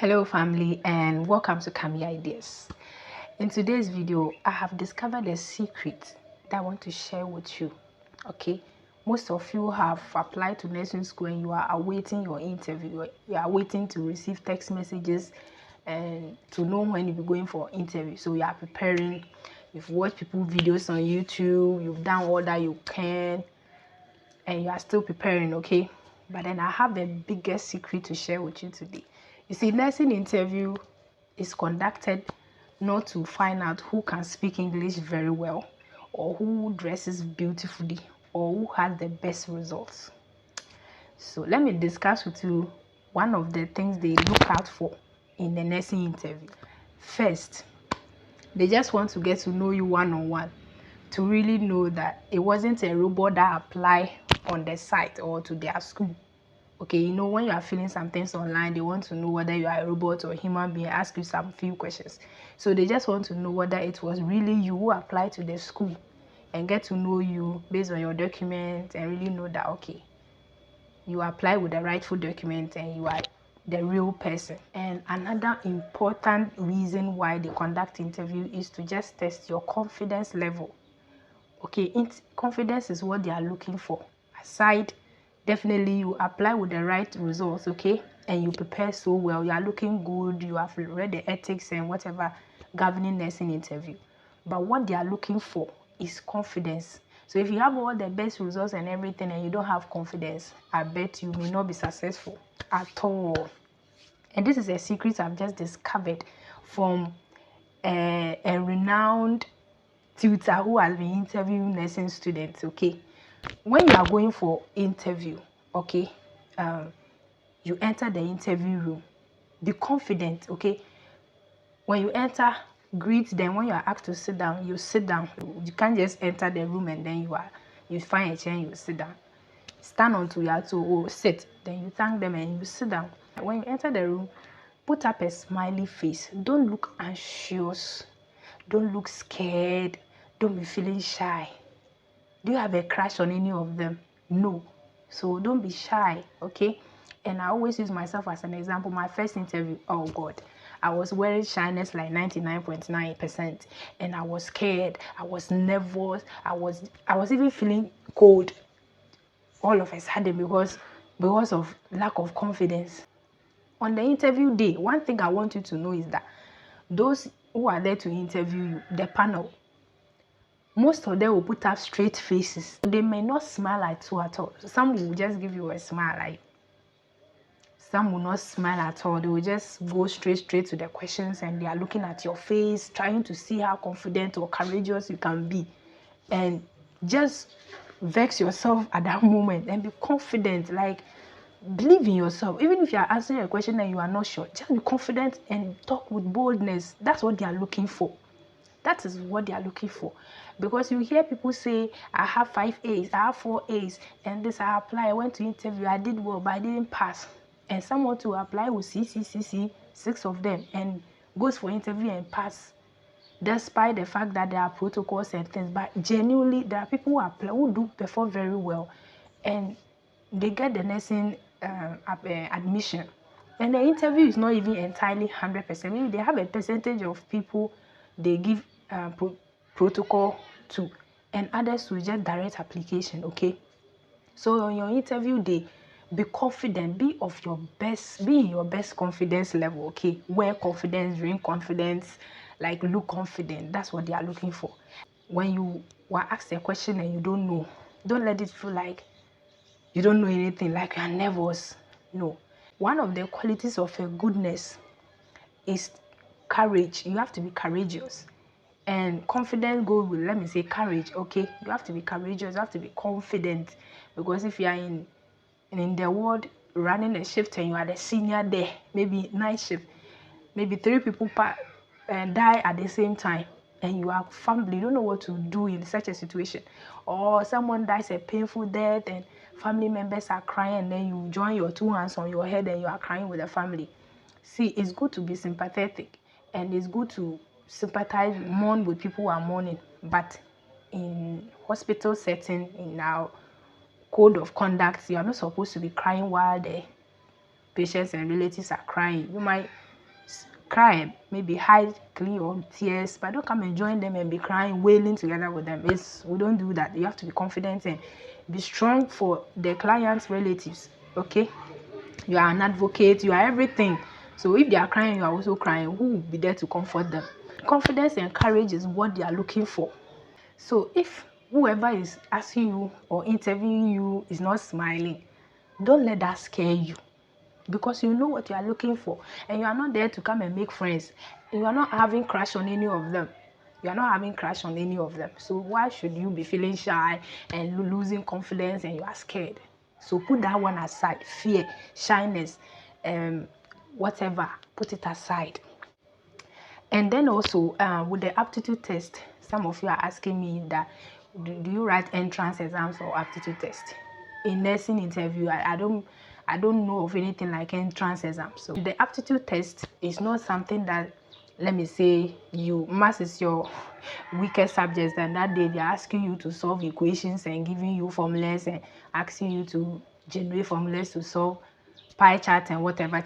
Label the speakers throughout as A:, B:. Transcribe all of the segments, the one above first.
A: Hello family and welcome to Kami Ideas. In today's video, I have discovered a secret that I want to share with you. Okay, most of you have applied to nursing school and you are awaiting your interview. You are waiting to receive text messages and to know when you'll be going for interview. So you are preparing, you've watched people videos on YouTube, you've done all that you can and you are still preparing, okay? But then I have the biggest secret to share with you today. You see, nursing interview is conducted not to find out who can speak English very well or who dresses beautifully or who has the best results. So let me discuss with you one of the things they look out for in the nursing interview. First, they just want to get to know you one-on-one, to really know that it wasn't a robot that applied on the site or to their school. Okay, you know, when you are filling some things online, they want to know whether you are a robot or a human being, ask you some few questions. So they just want to know whether it was really you who applied to the school and get to know you based on your document and really know that, okay, you apply with the rightful document and you are the real person. And another important reason why they conduct interview is to just test your confidence level. Okay, confidence is what they are looking for. Aside, definitely you apply with the right results, okay, and you prepare so well, you are looking good, you have read the ethics and whatever governing nursing interview. But what they are looking for is confidence. So if you have all the best results and everything and you don't have confidence, I bet you may not be successful at all. And this is a secret I've just discovered from a renowned tutor who has been interviewing nursing students. Okay, when you are going for interview, okay, you enter the interview room, be confident. Okay, when you enter, greet them. When you are asked to sit down, you sit down. You can't just enter the room and then you find a chair and you sit down. Stand onto your toe or sit, then you thank them and you sit down. When you enter the room, put up a smiley face. Don't look anxious, don't look scared, don't be feeling shy. Do you have a crush on any of them? No. So don't be shy, okay? And I always use myself as an example. My first interview, oh God, I was wearing shyness like 99.9%, and I was scared, I was nervous, I was even feeling cold all of a sudden because of lack of confidence. On the interview day, one thing I want you to know is that those who are there to interview you, the panel, most of them will put up straight faces. They may not smile at you at all. Some will just give you a smile, like some will not smile at all. They will just go straight to the questions and they are looking at your face, trying to see how confident or courageous you can be. And just vex yourself at that moment and be confident, like believe in yourself. Even if you are answering a question and you are not sure, just be confident and talk with boldness. That's what they are looking for. That is what they are looking for. Because you hear people say, I have 5 A's, I have 4 A's, and this I apply, I went to interview, I did well, but I didn't pass. And someone to apply with C, 6 of them, and goes for interview and pass, despite the fact that there are protocols and things. But genuinely, there are people who apply, who do perform very well, and they get the nursing admission. And the interview is not even entirely 100%. Maybe they have a percentage of people they give protocol to, and others will just direct application. Okay, so on your interview day, be confident, be in your best confidence level. Okay, wear confidence, drink confidence, like look confident. That's what they are looking for. When you were asked a question and you don't know, don't let it feel like you don't know anything, like you are nervous. No. One of the qualities of a good nurse is courage. You have to be courageous. And confidence goes with, let me say, courage. Okay, you have to be courageous, you have to be confident. Because if you are in the world running a shift and you are the senior there, maybe night shift, maybe 3 people die at the same time, and you are family, you don't know what to do in such a situation. Or someone dies a painful death and family members are crying, and then you join your 2 hands on your head and you are crying with the family. See, it's good to be sympathetic and it's good to sympathize, mourn with people who are mourning. But in hospital setting, in our code of conduct, you are not supposed to be crying while the patients and relatives are crying. You might cry, maybe hide, clean your tears, but don't come and join them and be crying, wailing together with them. We don't do that. You have to be confident and be strong for the client's relatives. Okay, you are an advocate, you are everything. So if they are crying, you are also crying. Who will be there to comfort them? Confidence and courage is what they are looking for. So if whoever is asking you or interviewing you is not smiling, don't let that scare you, because you know what you are looking for, and you are not there to come and make friends. You are not having crush on any of them. So why should you be feeling shy and losing confidence and you are scared? So put that one aside. Fear, shyness, whatever, put it aside. And then also with the aptitude test, some of you are asking me that do you write entrance exams or aptitude test? In nursing interview, I don't know of anything like entrance exam. So the aptitude test is not something that, let me say, maths is your weakest subject, and that day they're asking you to solve equations and giving you formulas and asking you to generate formulas to solve pie charts and whatever.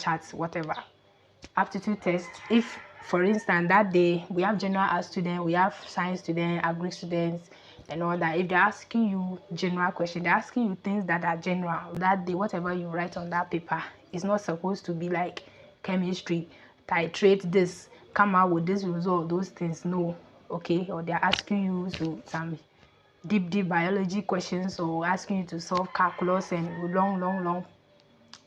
A: Aptitude test, if for instance that day we have general art students, we have science students, agri students and all that, if they're asking you general questions, they're asking you things that are general that day, whatever you write on that paper is not supposed to be like chemistry, titrate this, come out with this result, those things, no. Okay, or they're asking you to some deep biology questions, or asking you to solve calculus and long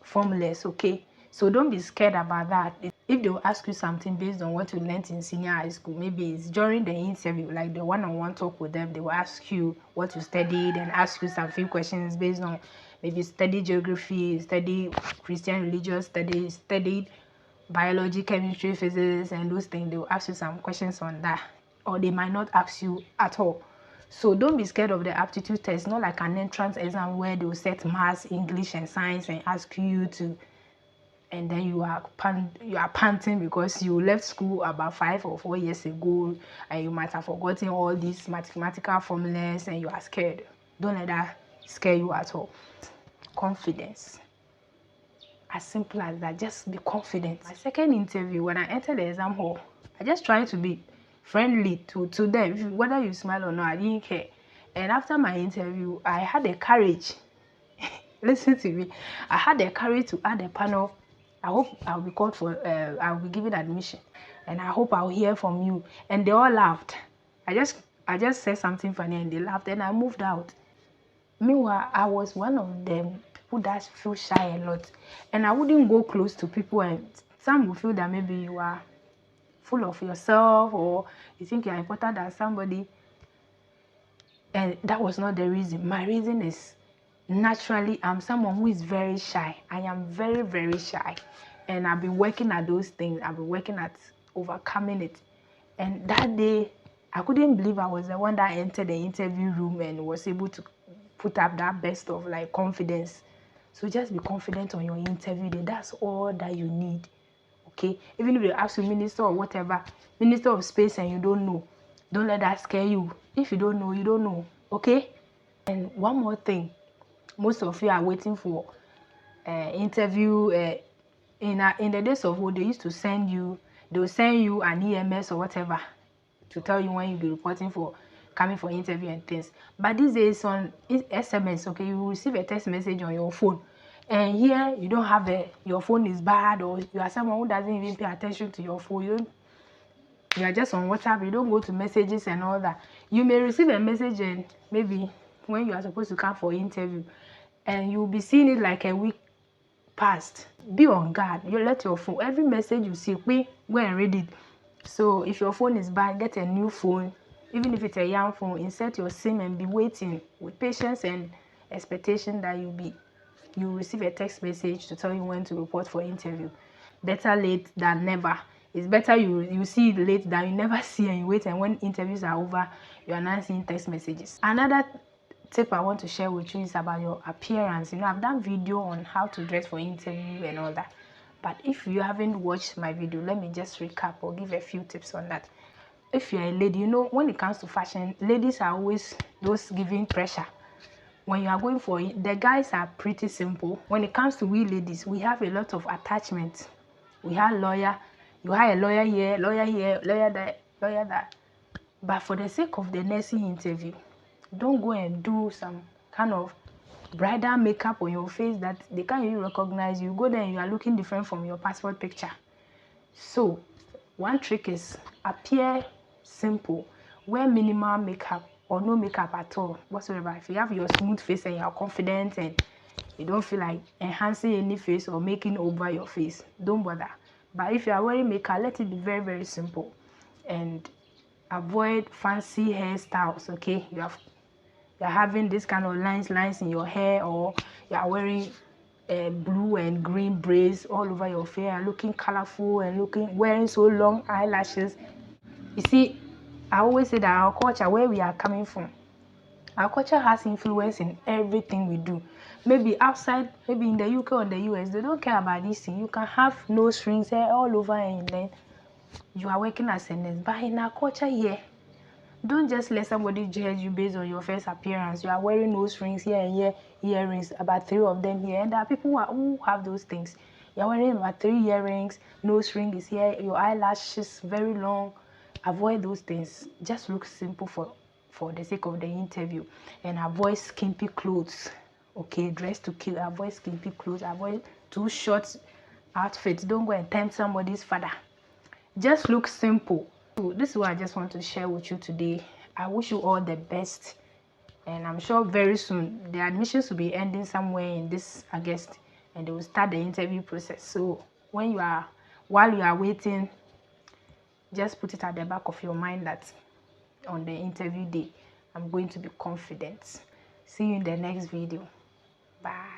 A: formulas. Okay, so don't be scared about that. If they will ask you something based on what you learned in senior high school, maybe it's during the interview, like the one-on-one talk with them, they will ask you what you studied and ask you some few questions based on maybe study geography, study Christian religious studies, studied biology, chemistry, physics, and those things. They will ask you some questions on that, or they might not ask you at all. So don't be scared of the aptitude test. Not like an entrance exam where they will set maths, English, and science and ask you to, and then you are panting because you left school about 5 or 4 years ago and you might have forgotten all these mathematical formulas and you are scared. Don't let that scare you at all. Confidence. As simple as that. Just be confident. My second interview, when I entered the exam hall, I just tried to be friendly to them. Whether you smile or not, I didn't care. And after my interview, I had the courage. Listen to me. I had the courage to add a panel. I hope I'll be called for, I'll be given admission, and I hope I'll hear from you. And they all laughed. I just said something funny and they laughed, and I moved out. Meanwhile, I was one of them people that feel shy a lot, and I wouldn't go close to people, and some will feel that maybe you are full of yourself or you think you're important than somebody, and that was not the reason. My reason is, naturally, I'm someone who is very shy. I am very shy, and I've been working at those things. I've been working at overcoming it. And that day, I couldn't believe I was the one that entered the interview room and was able to put up that burst of like confidence. So just be confident on your interview day. That's all that you need. Okay, even if they ask you minister or whatever, minister of space, and you don't know, don't let that scare you. If you don't know, you don't know. Okay. And one more thing, most of you are waiting for interview in the days of old. They used to send you, they'll send you an EMS or whatever to tell you when you'll be reporting for coming for interview and things. But these days on SMS, okay, you will receive a text message on your phone, and here you don't have your phone is bad, or you are someone who doesn't even pay attention to your phone. You are just on WhatsApp, you don't go to messages and all that. You may receive a message, and maybe when you are supposed to come for interview, and you'll be seeing it like a week past. Be on guard. You let your phone, every message you see, go and read it. So if your phone is bad, get a new phone. Even if it's a young phone, insert your SIM and be waiting with patience and expectation that you receive a text message to tell you when to report for interview. Better late than never. It's better you see it late than you never see and you wait, and when interviews are over, you are not seeing text messages. Another tip I want to share with you is about your appearance. I've done video on how to dress for interview and all that, but if you haven't watched my video, let me just recap or give a few tips on that. If you're a lady, when it comes to fashion, ladies are always those giving pressure. When you are going for it, the guys are pretty simple. When it comes to we ladies, we have a lot of attachments. We have lawyer, You hire a lawyer here, lawyer there, lawyer that. But for the sake of the nursing interview, don't go and do some kind of bridal makeup on your face that they can't even recognize you. Go there and you are looking different from your passport picture. So one trick is appear simple, wear minimal makeup or no makeup at all whatsoever. If you have your smooth face and you are confident and you don't feel like enhancing any face or making over your face, don't bother. But if you are wearing makeup, let it be very, very simple and avoid fancy hairstyles. Okay, you're having this kind of lines in your hair, or you are wearing blue and green braids all over your face and looking colorful and wearing so long eyelashes. You see, I always say that our culture, where we are coming from, our culture has influence in everything we do. Maybe outside, maybe in the UK or the US, they don't care about this thing. You can have nose rings hair all over and then you are working as a nurse. But in our culture here, don't just let somebody judge you based on your first appearance. You are wearing nose rings here and here, earrings, about 3 of them here. And there are people who have those things. You are wearing about 3 earrings, nose ring is here, your eyelashes very long. Avoid those things. Just look simple for the sake of the interview. And avoid skimpy clothes. Okay, dress to kill. Avoid skimpy clothes. Avoid too short outfits. Don't go and tempt somebody's father. Just look simple. So this is what I just want to share with you today. I wish you all the best, and I'm sure very soon the admissions will be ending somewhere in this August and they will start the interview process. So while you are waiting, just put it at the back of your mind that on the interview day I'm going to be confident. See you in the next video. Bye.